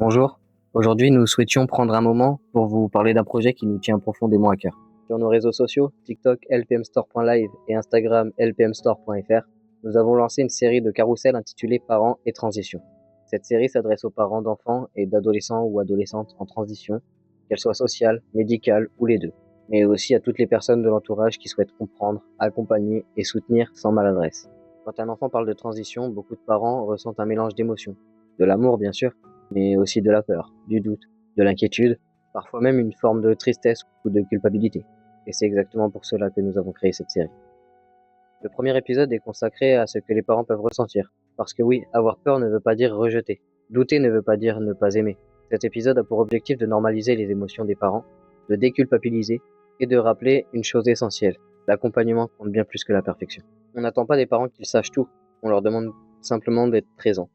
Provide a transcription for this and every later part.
Bonjour, aujourd'hui nous souhaitions prendre un moment pour vous parler d'un projet qui nous tient profondément à cœur. Sur nos réseaux sociaux, TikTok lpmstore.live et Instagram lpmstore.fr, nous avons lancé une série de carousels intitulée Parents et Transition. Cette série s'adresse aux parents d'enfants et d'adolescents ou adolescentes en transition, qu'elles soient sociales, médicales ou les deux, mais aussi à toutes les personnes de l'entourage qui souhaitent comprendre, accompagner et soutenir sans maladresse. Quand un enfant parle de transition, beaucoup de parents ressentent un mélange d'émotions, de l'amour bien sûr, mais aussi de la peur, du doute, de l'inquiétude, parfois même une forme de tristesse ou de culpabilité. Et c'est exactement pour cela que nous avons créé cette série. Le premier épisode est consacré à ce que les parents peuvent ressentir. Parce que oui, avoir peur ne veut pas dire rejeter. Douter ne veut pas dire ne pas aimer. Cet épisode a pour objectif de normaliser les émotions des parents, de déculpabiliser et de rappeler une chose essentielle. L'accompagnement compte bien plus que la perfection. On n'attend pas des parents qu'ils sachent tout, on leur demande simplement d'être présents.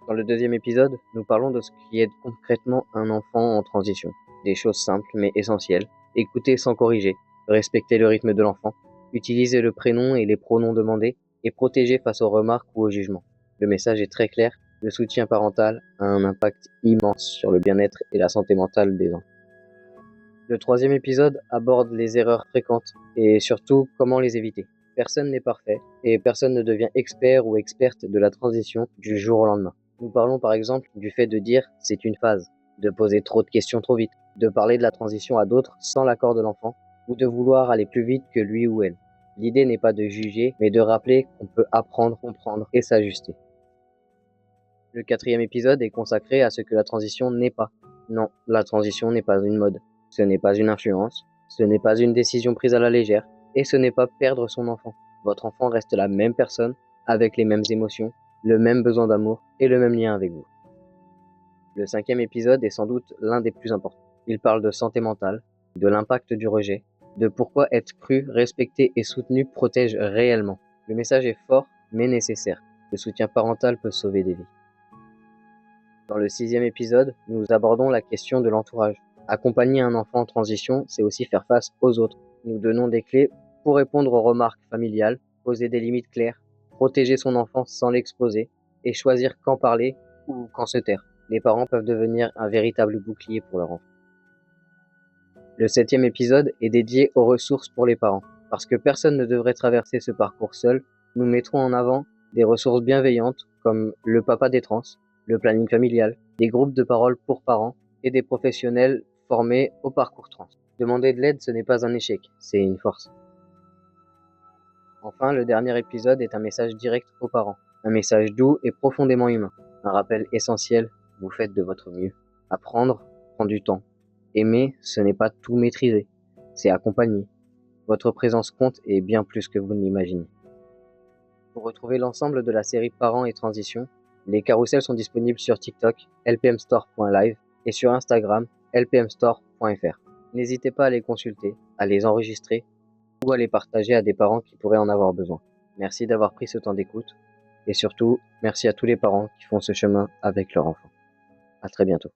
Dans le deuxième épisode, nous parlons de ce qui est concrètement un enfant en transition. Des choses simples mais essentielles. Écouter sans corriger, respecter le rythme de l'enfant, utiliser le prénom et les pronoms demandés, et protéger face aux remarques ou aux jugements. Le message est très clair, le soutien parental a un impact immense sur le bien-être et la santé mentale des enfants. Le troisième épisode aborde les erreurs fréquentes et surtout comment les éviter. Personne n'est parfait et personne ne devient expert ou experte de la transition du jour au lendemain. Nous parlons par exemple du fait de dire « c'est une phase », de poser trop de questions trop vite, de parler de la transition à d'autres sans l'accord de l'enfant, ou de vouloir aller plus vite que lui ou elle. L'idée n'est pas de juger, mais de rappeler qu'on peut apprendre, comprendre et s'ajuster. Le quatrième épisode est consacré à ce que la transition n'est pas. Non, la transition n'est pas une mode, ce n'est pas une influence, ce n'est pas une décision prise à la légère, et ce n'est pas perdre son enfant. Votre enfant reste la même personne, avec les mêmes émotions, le même besoin d'amour et le même lien avec vous. Le cinquième épisode est sans doute l'un des plus importants. Il parle de santé mentale, de l'impact du rejet, de pourquoi être cru, respecté et soutenu protège réellement. Le message est fort mais nécessaire. Le soutien parental peut sauver des vies. Dans le sixième épisode, nous abordons la question de l'entourage. Accompagner un enfant en transition, c'est aussi faire face aux autres. Nous donnons des clés pour répondre aux remarques familiales, poser des limites claires, protéger son enfant sans l'exposer et choisir quand parler ou quand se taire. Les parents peuvent devenir un véritable bouclier pour leur enfant. Le septième épisode est dédié aux ressources pour les parents. Parce que personne ne devrait traverser ce parcours seul, nous mettrons en avant des ressources bienveillantes comme le papa des trans, le planning familial, des groupes de parole pour parents et des professionnels formés au parcours trans. Demander de l'aide, ce n'est pas un échec, c'est une force. Enfin, le dernier épisode est un message direct aux parents, un message doux et profondément humain, un rappel essentiel, vous faites de votre mieux. Apprendre prend du temps. Aimer, ce n'est pas tout maîtriser, c'est accompagner. Votre présence compte et bien plus que vous ne l'imaginez. Pour retrouver l'ensemble de la série Parents et Transition, les carousels sont disponibles sur TikTok, lpmstore.live et sur Instagram, lpmstore.fr. N'hésitez pas à les consulter, à les enregistrer ou à les partager à des parents qui pourraient en avoir besoin. Merci d'avoir pris ce temps d'écoute et surtout, merci à tous les parents qui font ce chemin avec leur enfant. À très bientôt.